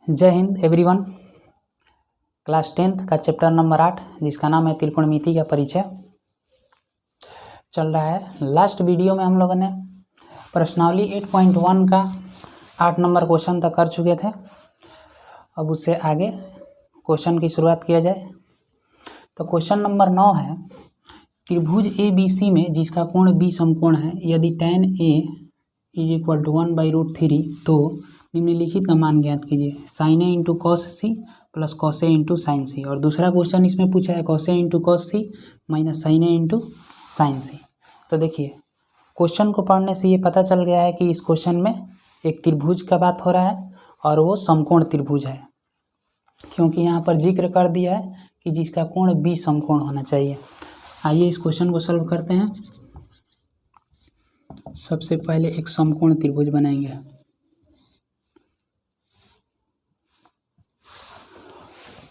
जय Hind everyone. Class 10th का chapter number 8 जिसका नाम है त्रिकोणमिति का परिचय चल रहा है। लास्ट वीडियो में हम लोगों ने प्रश्नावली 8.1 का 8 नंबर क्वेश्चन तक कर चुके थे। अब उससे आगे क्वेश्चन की शुरुआत किया जाए तो क्वेश्चन नंबर 9 है, त्रिभुज ABC में जिसका कोण B समकोण है, यदि tan A = 1/√3 तो निम्नलिखित का मान ज्ञात कीजिए। sin A into cos C plus cos A into sin C। और दूसरा क्वेश्चन इसमें पूछा है cos A into cos C minus sin A into sin C। तो देखिए क्वेश्चन को पढ़ने से ये पता चल गया है कि इस क्वेश्चन में एक त्रिभुज का बात हो रहा है और वो समकोण त्रिभुज है, क्योंकि यहाँ पर जिक्र कर दिया है कि जिसका कोण B समकोण होना चाहिए। आइए इस क्वेश्चन को सॉल्व करते हैं। सबसे पहले एक समकोण त्रिभुज बनाएंगे।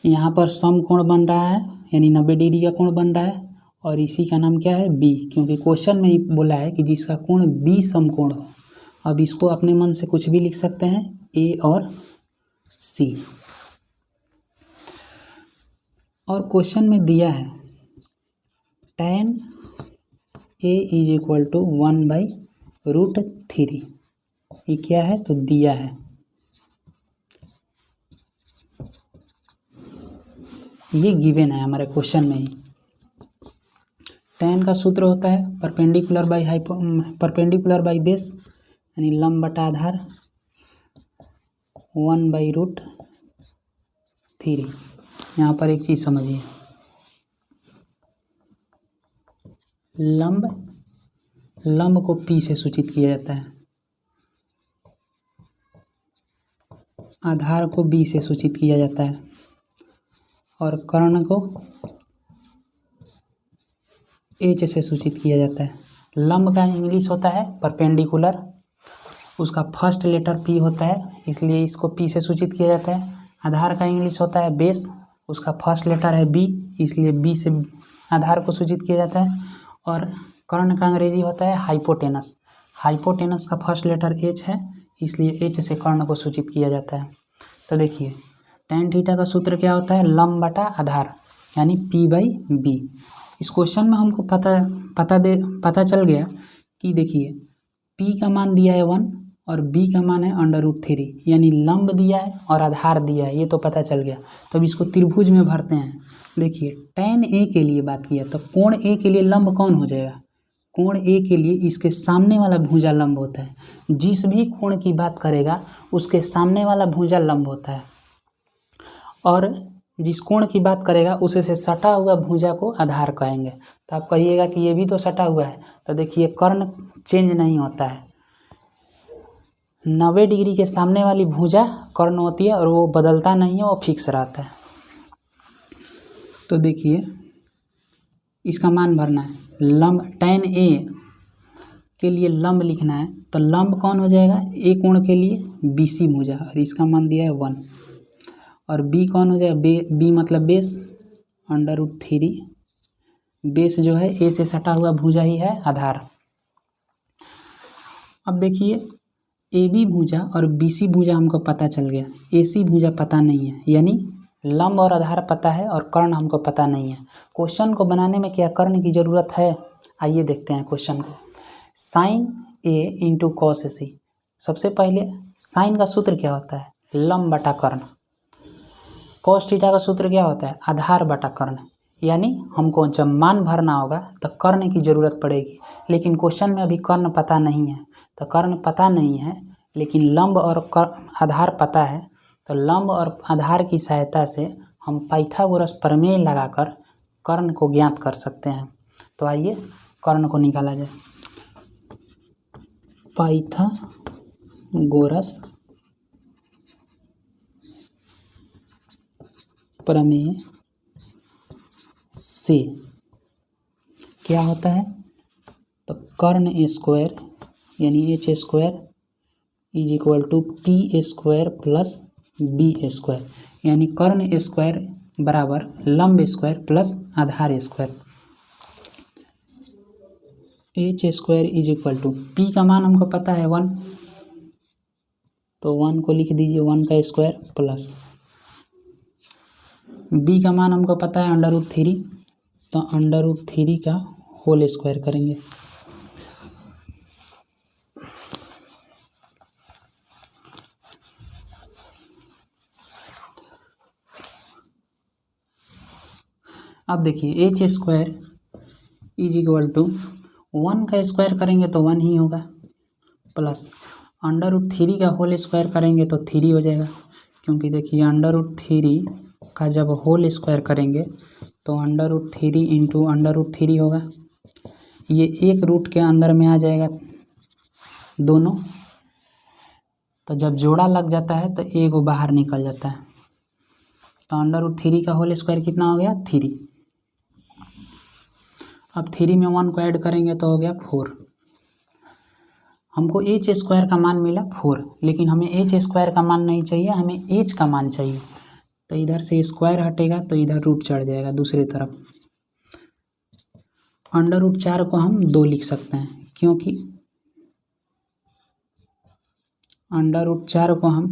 यहाँ पर समकोण बन रहा है यानी 90 डिग्री का कोण बन रहा है और इसी का नाम क्या है B, क्योंकि क्वेश्चन में ही बोला है कि जिसका कोण B समकोण हो। अब इसको अपने मन से कुछ भी लिख सकते हैं A और C। और क्वेश्चन में दिया है tan A = 1/√3। ये क्या है तो दिया है। ये गिवन है हमारे क्वेश्चन में ही। tan का सूत्र होता है परपेंडिकुलर बाई बेस यानी लंब बटा आधार 1/√3। यहाँ पर एक चीज़ समझिए, लंब को P से सूचित किया जाता है, आधार को B से सूचित किया जाता है और कर्ण को H से सूचित किया जाता है। लंब का इंग्लिश होता है परपेंडिकुलर, उसका फर्स्ट लेटर P होता है, इसलिए इसको P से सूचित किया जाता है। आधार का इंग्लिश होता है बेस, उसका फर्स्ट लेटर है B, इसलिए B से आधार को सूचित किया जाता है। और कर्ण का अंग्रेजी होता है हाइपोटेनस, हाइपोटेनस का फर्स्ट लेटर H है, इसलिए H से कर्ण को सूचित किया जाता है। तो देखिए tan थीटा का सूत्र क्या होता है, लंब बटा आधार यानी P/B। इस क्वेश्चन में हमको पता चल गया कि देखिए P का मान दिया है 1 और B का मान है √3, यानी लंब दिया है और आधार दिया है, ये तो पता चल गया। तब इसको त्रिभुज में भरते हैं। देखिए tan A के लिए बात किया तो कोण A के लिए लंब कौन हो जाएगा, कोण A के लिए इसके सामने वाला भुजा लंब होता है। जिस भी कोण की बात करेगा उसके सामने वाला भुजा लंब होता है और जिस कोण की बात करेगा उसे से सटा हुआ भुजा को आधार कहेंगे। तो आप कहिएगा कि ये भी तो सटा हुआ है, तो देखिए कर्ण चेंज नहीं होता है। 90 डिग्री के सामने वाली भुजा कर्ण होती है और वो बदलता नहीं है, वो फिक्स रहता है। तो देखिए इसका मान भरना है, लंब tan A के लिए लंब लिखना है तो लंब कौन हो जाएगा, A कोण के लिए BC भुजा और इसका मान दिया है 1। और B कौन हो जाएगा, B मतलब बेस √3, बेस जो है A से सटा हुआ भुजा ही है आधार। अब देखिए AB भुजा और BC भुजा हमको पता चल गया, AC भुजा पता नहीं है, यानी लंब और आधार पता है और कर्ण हमको पता नहीं है। क्वेश्चन को बनाने में क्या कर्ण की ज़रूरत है, आइए देखते हैं क्वेश्चन को। sin A into cos C। सबसे पहले साइन का सूत्र क्या होता है, लंब बटा कर्ण। cos थीटा का सूत्र क्या होता है, आधार बटा कर्ण। यानी हमको जब मान भरना होगा तो कर्ण की ज़रूरत पड़ेगी, लेकिन क्वेश्चन में अभी कर्ण पता नहीं है। तो कर्ण पता नहीं है लेकिन लंब और आधार पता है, तो लंब और आधार की सहायता से हम पाइथागोरस प्रमेय लगाकर कर्ण को ज्ञात कर सकते हैं। तो आइए कर्ण को निकाला जाए। पाइथागोरस प्रमेय से क्या होता है, तो कर्ण स्क्वायर यानी H² = P² प्लस B², यानी कर्ण स्क्वायर बराबर लंब स्क्वायर प्लस आधार स्क्वायर। H² = P का मान हमको पता है 1 तो 1 को लिख दीजिए 1 का स्क्वायर प्लस b का मान हमको पता है √3, तो √3 का होल स्क्वायर करेंगे। अब देखिए h square is equal to 1 का स्क्वायर करेंगे तो 1 ही होगा, प्लस √3 का होल स्क्वायर करेंगे तो 3 हो जाएगा, क्योंकि देखिए √3 का जब होल स्क्वायर करेंगे तो √3 इंटू √3 होगा। ये एक रूट के अंदर में आ जाएगा दोनों, तो जब जोड़ा लग जाता है तो एक वो बाहर निकल जाता है। तो √3 का होल स्क्वायर कितना हो गया 3। अब 3 में 1 को ऐड करेंगे तो हो गया 4। हमको h स्क्वायर का मान मिला 4, लेकिन हमें h स्क्वायर का मान नहीं चाहिए, हमें h का मान चाहिए। तो इधर से स्क्वायर हटेगा तो इधर रूट चढ़ जाएगा दूसरी तरफ। √4 को हम 2 लिख सकते हैं, क्योंकि √4 को हम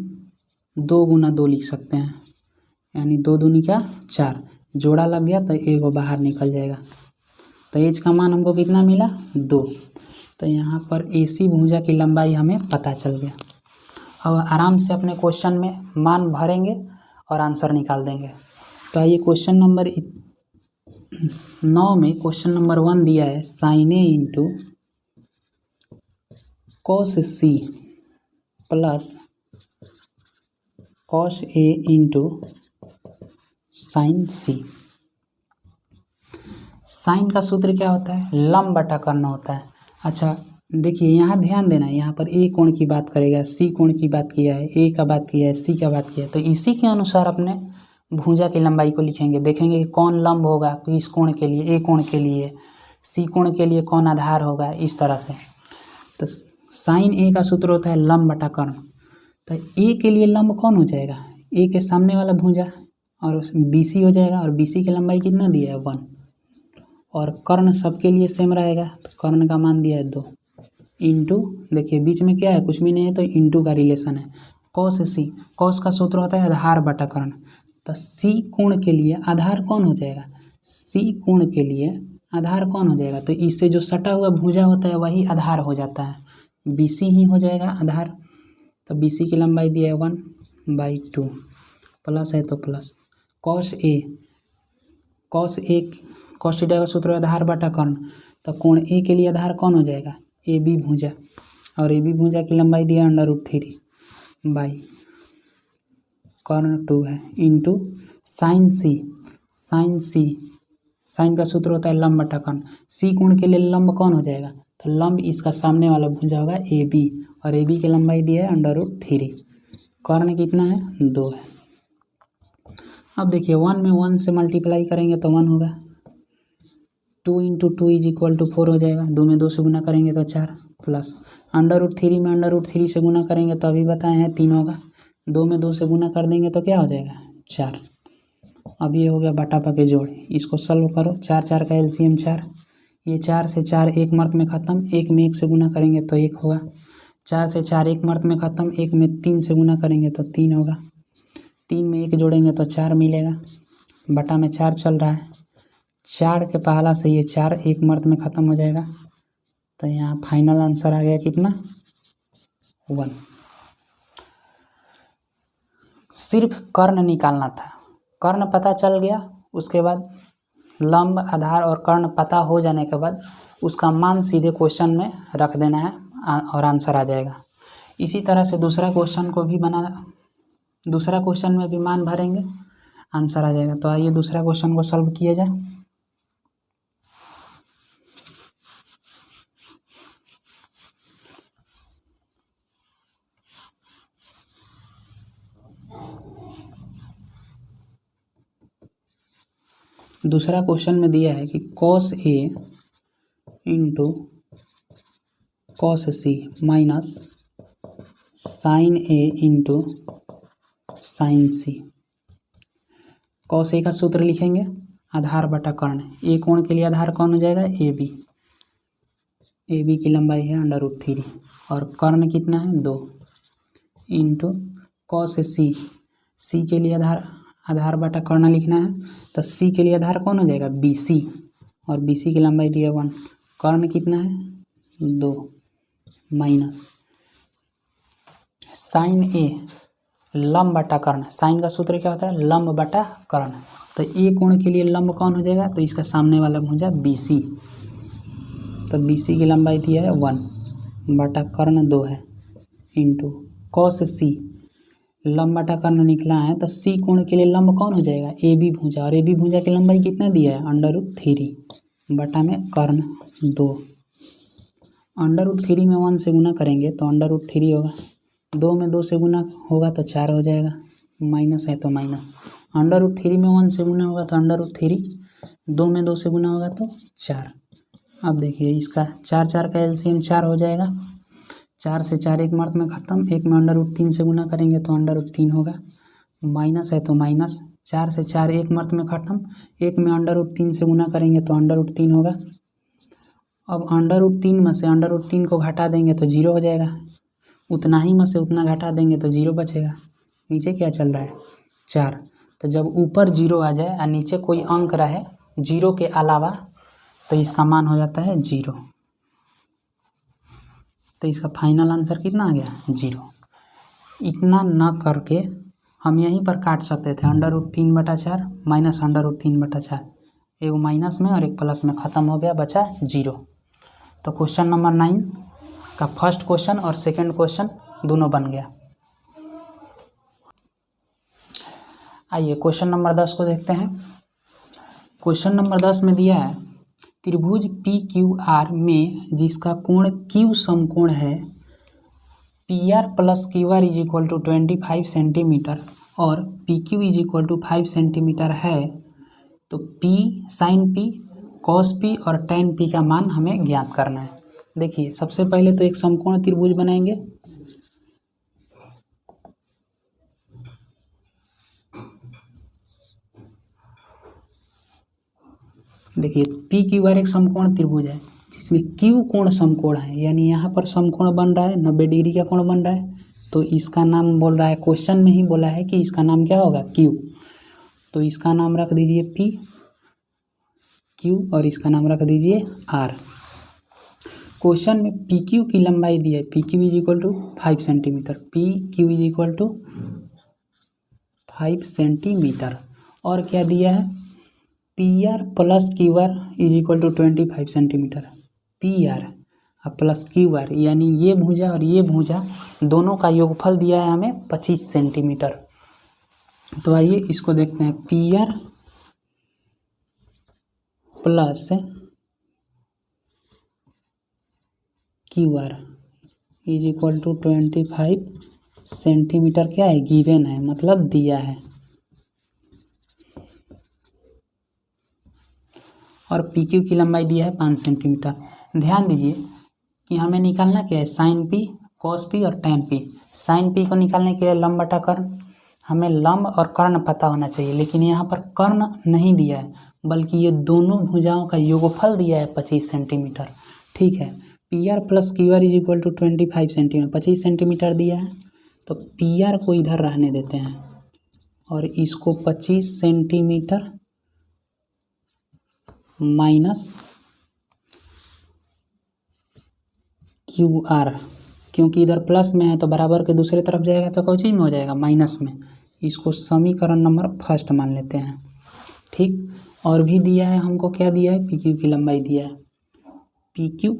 2 गुना 2 लिख सकते हैं, यानी 2 दूनी का 4, जोड़ा लग गया तो एक वो बाहर निकल जाएगा। तो h का मान हमको कितना मिला 2। तो यहाँ पर AC भुजा की लंबाई हमें पता चल गया। अब आराम से अपने क्वेश्चन में मान भरेंगे और आंसर निकाल देंगे। तो आइए क्वेश्चन नंबर 9 में क्वेश्चन नंबर 1 दिया है sin A into cos C plus cos A into sin C। Sine का सूत्र क्या होता है, लंब बटा कर्ण होता है। अच्छा देखिए यहाँ ध्यान देना, यहाँ पर ए कोण की बात करेगा, सी कोण की बात किया है, ए का बात किया है, सी का बात किया है, तो इसी के अनुसार अपने भुजा की लंबाई को लिखेंगे। देखेंगे कि कौन लंब होगा किस कोण के लिए, ए कोण के लिए, सी कोण के लिए कौन आधार होगा, इस तरह से। तो साइन ए का सूत्र होता है लंब बटा कर्ण। तो ए के लिए लंब कौन हो जाएगा, ए के सामने वाला भुजा, और BC हो जाएगा, और BC की लंबाई कितना दिया है 1, और कर्ण सबके लिए सेम रहेगा, तो कर्ण का मान दिया है 2 इंटू, देखिए बीच में क्या है कुछ भी नहीं है, तो इंटू का रिलेशन है। कॉस C, कॉस का सूत्र होता है आधार बटा कर्ण। तो C कोण के लिए आधार कौन हो जाएगा, C कोण के लिए आधार कौन हो जाएगा, तो इससे जो सटा हुआ भुजा होता है वही आधार हो जाता है, BC ही हो जाएगा आधार। तो BC की लंबाई दिया है 1/2, प्लस है तो plus cos A, cos theta का सूत्र आधार बटा कर्ण। तो कोण ए के लिए आधार कौन हो जाएगा, AB भुजा, और AB भुजा की लंबाई दिया √3 बाई कर्ण 2 है, into sine C, sine C, sine का सूत्र होता है लंब बटा कर्ण। C कोण के लिए लंब कौन हो जाएगा, तो लंब इसका सामने वाला भुजा होगा AB, और AB की लंबाई दिया है √3, कर्ण कितना है 2 है। अब देखिए 1 में 1 से मल्टीप्लाई करेंगे तो 1 होगा, 2 इंटू 2 इज इक्वल टू 4 हो जाएगा, 2 में 2 से गुना करेंगे तो 4, प्लस √3 में √3 से गुना करेंगे तो अभी बताए हैं 3 होगा, 2 में 2 से गुना कर देंगे तो क्या हो जाएगा 4। अब ये हो गया बटा पके जोड़, इसको सॉल्व करो, 4 4 का LCM 4, ये 4 से 4 एक मर्त में ख़त्म, 1 में 1 से गुना करेंगे तो 1 होगा, 4 से 4 एक मर्त में ख़त्म, 1 में 3 से गुना करेंगे तो 3 होगा, 3 में 1 जोड़ेंगे तो 4 मिलेगा, बटा में 4 चल रहा है, 4 के पहला से ये 4 एक मर्त में ख़त्म हो जाएगा। तो यहाँ फाइनल आंसर आ गया कितना 1। सिर्फ कर्ण निकालना था, कर्ण पता चल गया, उसके बाद लंब आधार और कर्ण पता हो जाने के बाद उसका मान सीधे क्वेश्चन में रख देना है और आंसर आ जाएगा। इसी तरह से दूसरा क्वेश्चन में भी मान भरेंगे, आंसर आ जाएगा। तो आइए दूसरा क्वेश्चन को सॉल्व किया जाए। दूसरा क्वेश्चन में दिया है कि cos A into cos C minus sin A into sin C। cos A का सूत्र लिखेंगे आधार बटा कर्ण, ए कोण के लिए आधार कौन हो जाएगा AB, AB की लंबाई है √3, और कर्ण कितना है 2, इंटू कॉस सी के लिए आधार बटा कर्ण लिखना है, तो सी के लिए आधार कौन हो जाएगा, BC, और BC की लंबाई दी है 1, कर्ण कितना है 2, माइनस साइन ए लंब बटा कर्ण, साइन का सूत्र क्या होता है, लंब बटा कर्ण, तो ए कोण के लिए लंब कौन हो जाएगा, तो इसका सामने वाला भुजा BC, तो BC की लंबाई दी है 1 बटा कर्ण 2 है, इंटू कॉस सी लंब बटा कर्ण निकला है, तो सी कोण के लिए लंब कौन हो जाएगा, AB भुजा, और AB भुजा की लंबाई कितना दिया है, √3 बटा में कर्ण 2, √3 में 1 से गुना करेंगे तो √3 होगा, 2 में 2 से गुना होगा तो 4 हो जाएगा, माइनस है तो माइनस, √3 में 1 से गुना होगा तो √3, 2 में 2 से गुना होगा तो 4। अब देखिए इसका 4 का LCM 4 हो जाएगा, 4 से 4 एक मार्क में ख़त्म, एक में √3 से गुना करेंगे तो √3 होगा, माइनस है तो माइनस, 4 से 4 एक मार्क में ख़त्म, एक में √3 से गुना करेंगे तो √3 होगा। अब √3 में से √3 को घटा देंगे तो 0 हो जाएगा, उतना ही में से उतना घटा देंगे तो 0 बचेगा, नीचे क्या चल रहा है 4, तो जब ऊपर 0 आ जाए और नीचे कोई अंक रहे 0 के अलावा तो इसका मान हो जाता है 0, तो इसका फाइनल आंसर कितना आ गया 0। इतना न करके हम यहीं पर काट सकते थे, √3/4 माइनस √3/4, एक माइनस में और एक प्लस में ख़त्म हो गया, बचा 0। तो क्वेश्चन नंबर 9 का फर्स्ट क्वेश्चन और सेकंड क्वेश्चन दोनों बन गया। आइए क्वेश्चन नंबर 10 को देखते हैं। क्वेश्चन नंबर 10 में दिया है त्रिभुज PQR में जिसका कोण Q समकोण है PR + QR = 25 सेंटीमीटर और PQ = 5 सेंटीमीटर है, तो P sin P cos P और tan P का मान हमें ज्ञात करना है। देखिए सबसे पहले तो एक समकोण त्रिभुज बनाएंगे, देखिए PQR एक समकोण त्रिभुज है जिसमें Q कोण समकोण है, यानी यहाँ पर समकोण बन रहा है 90 डिग्री का कोण बन रहा है, तो इसका नाम बोल रहा है, क्वेश्चन में ही बोला है कि इसका नाम क्या होगा Q, तो इसका नाम रख दीजिए P Q और इसका नाम रख दीजिए R। क्वेश्चन में PQ की लंबाई दी है, PQ = 5 सेंटीमीटर, PQ = 5 सेंटीमीटर, और क्या दिया है PR + QR = 25 centimetre, PR plus QR यानी ये भुजा और ये भुजा दोनों का योगफल दिया है हमें 25 सेंटीमीटर। तो आइए इसको देखते हैं, PR + QR = 25 सेंटीमीटर, क्या है गिवन है, मतलब दिया है, और PQ की लंबाई दिया है 5 सेंटीमीटर। ध्यान दीजिए कि हमें निकालना क्या है, sin P cos P और tan P। sin P को निकालने के लिए लंब बटा कर्ण, हमें लंब और कर्ण पता होना चाहिए, लेकिन यहाँ पर कर्ण नहीं दिया है बल्कि ये दोनों भुजाओं का योगफल दिया है 25 सेंटीमीटर। ठीक है, PR + QR = 25 सेंटीमीटर, 25 सेंटीमीटर दिया है, तो PR को इधर रहने देते हैं और इसको 25 सेंटीमीटर माइनस QR, क्योंकि इधर प्लस में है तो बराबर के दूसरे तरफ जाएगा तो कौन चीज में हो जाएगा, माइनस में, इसको समीकरण नंबर फर्स्ट मान लेते हैं। ठीक, और भी दिया है हमको, क्या दिया है, PQ की लंबाई दिया है, PQ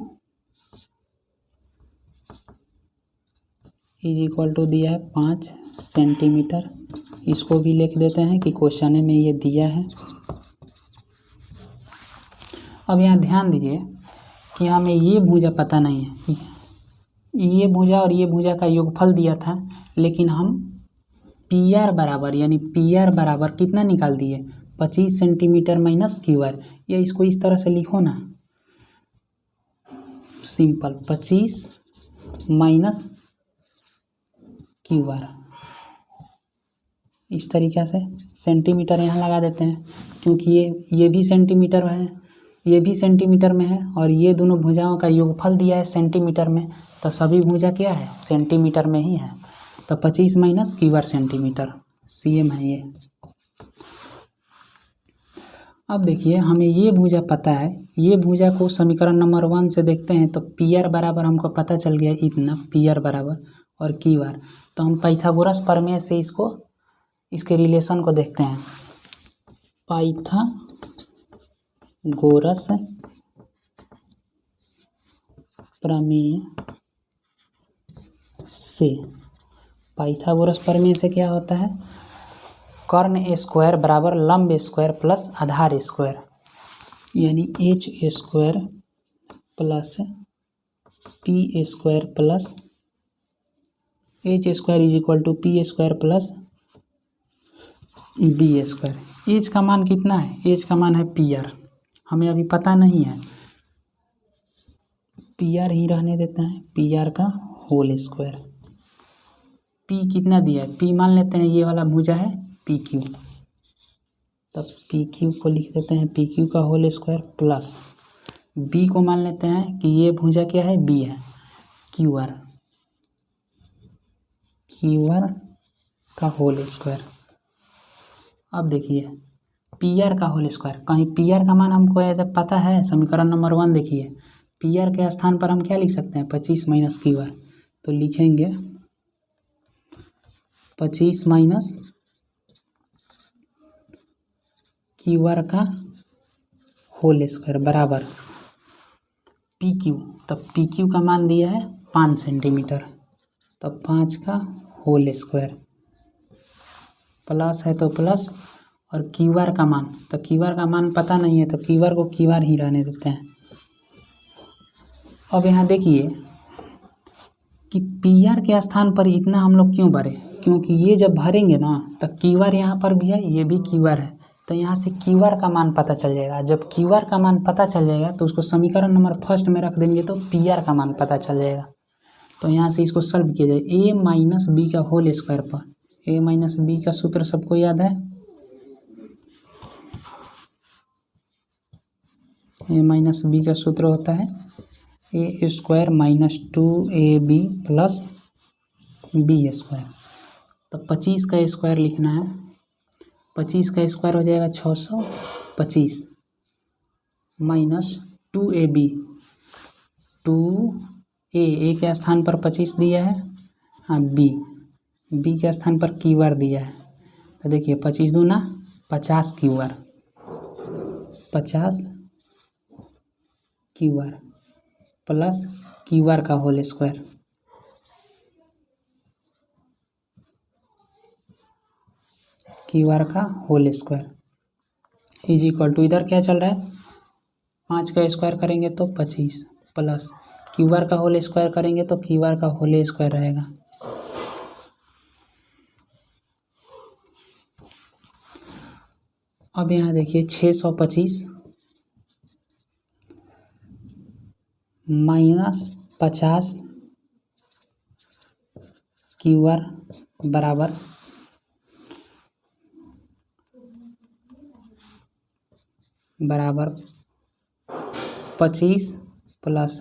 = दिया है 5 सेंटीमीटर, इसको भी लिख देते हैं कि क्वेश्चन में ये दिया है। अब यहाँ ध्यान दीजिए कि हमें ये भुजा पता नहीं है, ये भुजा और ये भुजा का योगफल दिया था, लेकिन हम PR बराबर यानी PR बराबर कितना निकाल दिए, 25 सेंटीमीटर माइनस QR, या इसको इस तरह से लिखो ना, सिंपल 25 माइनस QR, इस तरीक़े से सेंटीमीटर यहाँ लगा देते हैं, क्योंकि ये भी सेंटीमीटर है, ये भी सेंटीमीटर में है, और ये दोनों भुजाओं का योगफल दिया है सेंटीमीटर में, तो सभी भुजा क्या है सेंटीमीटर में ही है। तो 25 minus Q R centimetre, CM है ये। अब देखिए हमें ये भुजा पता है, ये भुजा को समीकरण नंबर 1 से देखते हैं तो PR बराबर हमको पता चल गया इतना, PR बराबर और QR। तो हम पाइथागोरस प्रमेय से इसके रिलेशन को देखते हैं। पाइथागोरस प्रमेय से क्या होता है, कर्ण ए स्क्वायर बराबर लंब स्क्वायर प्लस आधार स्क्वायर, यानी H square plus P square plus H square is equal to P square plus B square. H का मान कितना है, H का मान है PR, हमें अभी पता नहीं है, PR ही रहने देते हैं, PR का होल स्क्वायर। P कितना दिया है, P मान लेते हैं ये वाला भुजा है PQ, तब PQ को लिख देते हैं PQ का होल स्क्वायर प्लस B को मान लेते हैं कि ये भुजा क्या है, B है, QR का होल स्क्वायर। अब देखिए PR का होल स्क्वायर, कहीं PR का मान हमको यदि पता है, समीकरण नंबर 1 देखिए, PR के स्थान पर हम क्या लिख सकते हैं, 25 माइनस QR, तो लिखेंगे 25 माइनस QR का होल स्क्वायर बराबर PQ, तब PQ का मान दिया है 5 सेंटीमीटर, तब 5 का होल स्क्वायर प्लस है तो प्लस, और QR का मान, तो QR का मान पता नहीं है तो QR को QR ही रहने देते हैं। अब यहाँ देखिए कि PR के स्थान पर इतना हम लोग क्यों भरे, क्योंकि ये जब भरेंगे ना तो QR यहाँ पर भी है, ये भी QR है, तो यहाँ से QR का मान पता चल जाएगा। जब QR का मान पता चल जाएगा तो उसको समीकरण नंबर 1 में रख देंगे तो PR का मान पता चल जाएगा। तो यहाँ से इसको सॉल्व किया जाए, A माइनस B का होल स्क्वायर पर, A माइनस B का सूत्र सबको याद है, A माइनस B का सूत्र होता है A square minus 2AB plus B square. तो 25 का स्क्वायर लिखना है, 25 का स्क्वायर हो जाएगा 625 माइनस 2AB, 2A के स्थान पर 25 दिया है, हाँ B के स्थान पर QR दिया है, तो देखिए 25 दूना 50 QR, 50 QR प्लस QR का होल स्क्वायर, QR का whole square is equal to, इधर क्या चल रहा है, 5 का स्क्वायर करेंगे तो 25 प्लस QR का होल स्क्वायर करेंगे तो QR का होल स्क्वायर रहेगा। अब यहाँ देखिए 625 माइनस 50 QR बराबर 25 प्लस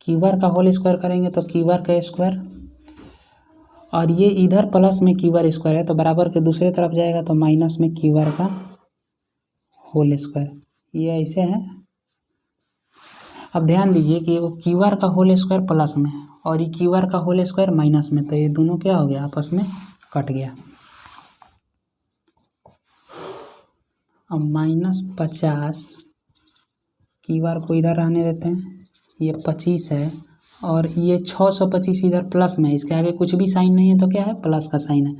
QR का होल स्क्वायर करेंगे तो QR का स्क्वायर, और ये इधर प्लस में QR स्क्वायर है तो बराबर के दूसरे तरफ जाएगा तो माइनस में QR का होल स्क्वायर, ये ऐसे है। अब ध्यान दीजिए कि वो QR का होल स्क्वायर प्लस में और ये QR का होल स्क्वायर माइनस में, तो ये दोनों क्या हो गया, आपस में कट गया। अब माइनस 50 QR को इधर रहने देते हैं, ये 25 है और ये 625 इधर प्लस में है, इसके आगे कुछ भी साइन नहीं है तो क्या है, प्लस का साइन है,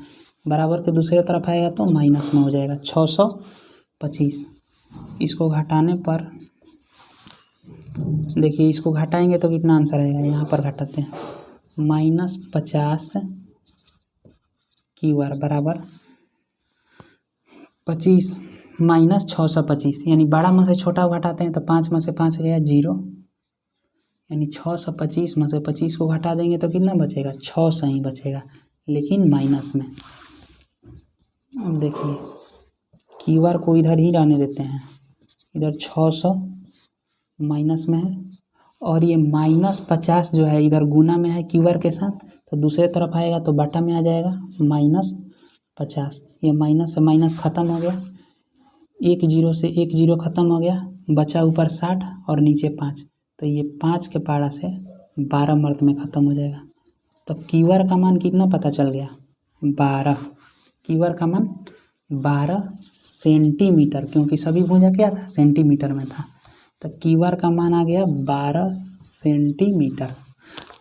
बराबर के दूसरे तरफ आएगा तो माइनस में हो जाएगा 625। इसको घटाने पर देखिए, इसको घटाएंगे तो कितना आंसर आएगा, यहाँ पर घटाते हैं, माइनस 50 QR बराबर 25 माइनस 625, यानी बड़ा में से छोटा घटाते हैं तो 5 में से 5 गया 0, यानी 625 में से 25 को घटा देंगे तो कितना बचेगा, 6 सही बचेगा, लेकिन माइनस में। अब देखिए QR को इधर ही रहने देते हैं, इधर 600 माइनस में है और ये -50 जो है इधर गुना में है क्यूआर के साथ, तो दूसरे तरफ आएगा तो बटा में आ जाएगा -50। ये माइनस से माइनस ख़त्म हो गया, एक जीरो से एक जीरो ख़त्म हो गया, बचा ऊपर 60 और नीचे 5, तो ये 5 के पारा से 12 मर्द में ख़त्म हो जाएगा। तो क्यूआर का मान कितना पता चल गया, 12। क्यूआर का मान 12 सेंटीमीटर, क्योंकि सभी भुजा क्या था, सेंटीमीटर में था, तो क्यूआर का मान आ गया 12 सेंटीमीटर।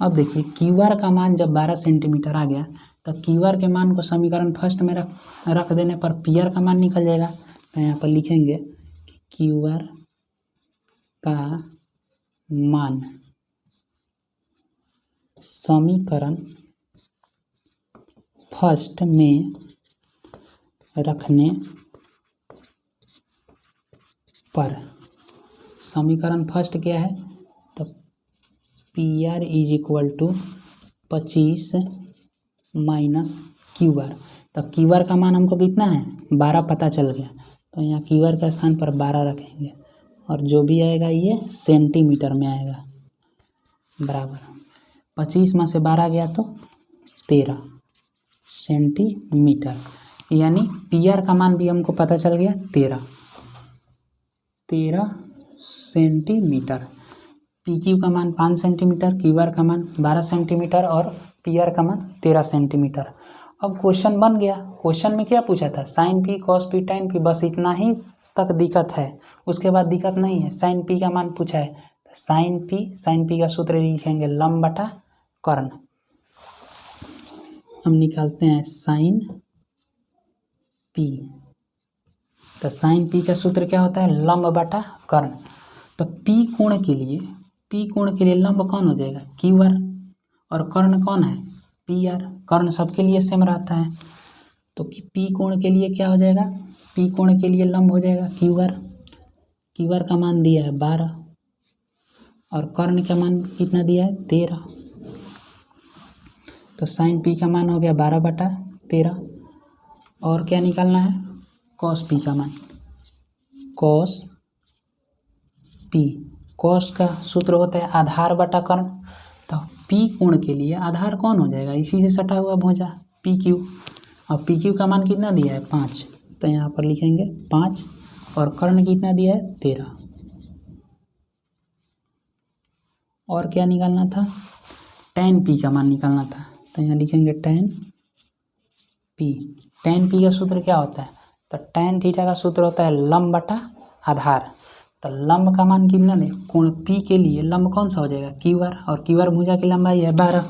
अब देखिए क्यूआर का मान जब 12 सेंटीमीटर आ गया तो क्यूआर के मान को समीकरण फर्स्ट में रख देने पर पीआर का मान निकल जाएगा। तो यहाँ पर लिखेंगे कि क्यूआर का मान समीकरण फर्स्ट में रखने पर, समीकरण फर्स्ट क्या है, तो P R is equal to 25 minus QR. तो क्यूआर का मान हमको कितना है, 12 पता चल गया, तो यहाँ क्यूआर के स्थान पर 12 रखेंगे और जो भी आएगा ये सेंटीमीटर में आएगा, बराबर 25 में से 12 गया तो 13 सेंटीमीटर, यानी पी आर का मान भी हमको पता चल गया 13 सेंटीमीटर। पी क्यू का मान 5 सेंटीमीटर, क्यू आर का मान 12 सेंटीमीटर और पी आर का मान 13 सेंटीमीटर। अब क्वेश्चन बन गया। क्वेश्चन में क्या पूछा था, साइन पी कॉस पी टाइन पी, बस इतना ही तक दिक्कत है, उसके बाद दिक्कत नहीं है। साइन पी का मान पूछा है, साइन पी का सूत्र लिखेंगे लंब बटा कर्ण। हम निकालते हैं साइन पी, तो साइन पी का सूत्र क्या होता है, लंब बटा कर्ण। तो पी कोण के लिए लंब कौन हो जाएगा, क्यू आर, और कर्ण कौन है, पी आर। कर्ण सबके लिए सेम रहता है, तो पी कोण के लिए क्या हो जाएगा, पी कोण के लिए लंब हो जाएगा क्यू आर। क्यू आर का मान दिया है 12 और कर्ण का मान कितना दिया है 13, तो साइन पी का मान हो गया 12/13। और क्या निकालना है, कॉस पी का मान, कॉस पी, कॉस का सूत्र होता है आधार बटा कर्ण। तो पी कोण के लिए आधार कौन हो जाएगा, इसी से सटा हुआ भुजा पी क्यू, और पी क्यू का मान कितना दिया है 5, तो यहाँ पर लिखेंगे 5 और कर्ण कितना दिया है 13। और क्या निकालना था, tan पी का मान निकालना था, तो यहाँ लिखेंगे tan पी। tan पी का सूत्र क्या होता है, तो tan थीटा का सूत्र होता है लंब बटा आधार। तो लंब का मान कितना दे, कोण पी के लिए लंब कौन सा हो जाएगा, क्यू आर, और क्यू आर भुजा की लंबाई है 12,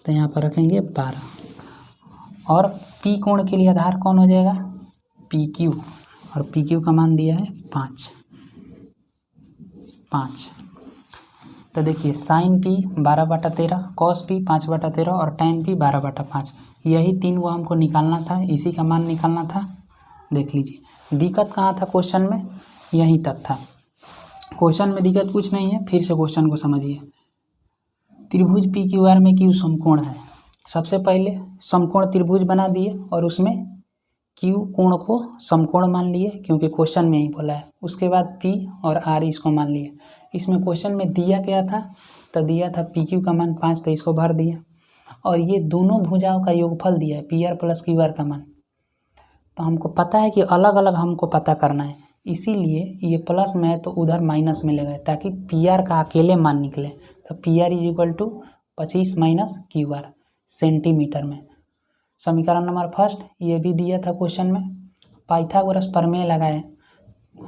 तो यहाँ पर रखेंगे 12। और पी कोण के लिए आधार कौन हो जाएगा, पी क्यू, और पी क्यू का मान दिया है 5। तो देखिए साइन पी 12/13, कॉस पी 5/13 और tan पी 12/5, यही 3 वो हमको निकालना था, इसी का मान निकालना था। देख लीजिए दिक्कत कहाँ था क्वेश्चन में, यहीं तक था। क्वेश्चन में दिक्कत कुछ नहीं है, फिर से क्वेश्चन को समझिए। त्रिभुज पी क्यू आर में क्यू समकोण है, सबसे पहले समकोण त्रिभुज बना दिए और उसमें क्यू कोण को समकोण मान लिए, क्योंकि क्वेश्चन में ही बोला है। उसके बाद पी और आर इसको मान लिए। इसमें क्वेश्चन में दिया क्या था, तो दिया था पी क्यू का मान 5, तो इसको भर दिया, और ये दोनों भुजाओं का योगफल दिया है P R plus Q R का मान। तो हमको पता है कि अलग अलग हमको पता करना है, इसीलिए ये प्लस में है तो उधर माइनस में लगाए, ताकि पी आर का अकेले मान निकले। तो P R is equal to 25 minus Q R centimetre में। समीकरण नंबर फर्स्ट ये भी दिया था क्वेश्चन में, पाइथागोरस प्रमेय लगाए,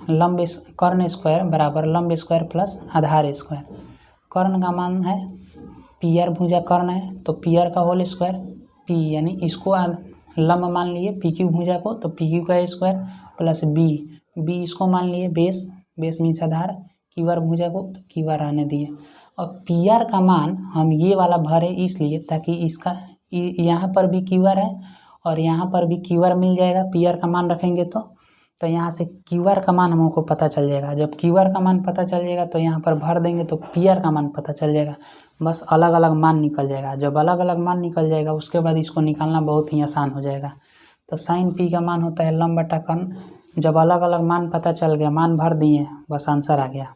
लंब कर्ण स्क्वायर बराबर लंब स्क्वायर प्लस आधार स्क्वायर। कर्ण का मान है पी आर भुजा कर्ण है, तो पी आर का होल स्क्वायर, पी यानी इसको लंब मान लिए पी क्यू भुजा को, तो पी क्यू का स्क्वायर प्लस बी इसको मान लिए बेस मीन्स आधार, क्यू आर भुजा को, तो क्यू आर आने दिए। और पी आर का मान हम ये वाला भरे इसलिए ताकि इसका यहाँ पर भी क्यू आर है और यहाँ पर भी क्यू आर मिल जाएगा, पी आर का मान रखेंगे तो यहाँ से क्यू आर का मान हमको पता चल जाएगा। जब क्यू आर का मान पता चल जाएगा तो यहाँ पर भर देंगे तो पी आर का मान पता चल जाएगा, बस अलग अलग मान निकल जाएगा। जब अलग अलग मान निकल जाएगा उसके बाद इसको निकालना बहुत ही आसान हो जाएगा। तो साइन पी का मान होता है लंब बटा कर्ण। जब अलग अलग मान पता चल गया, मान भर दिए, बस आंसर आ गया।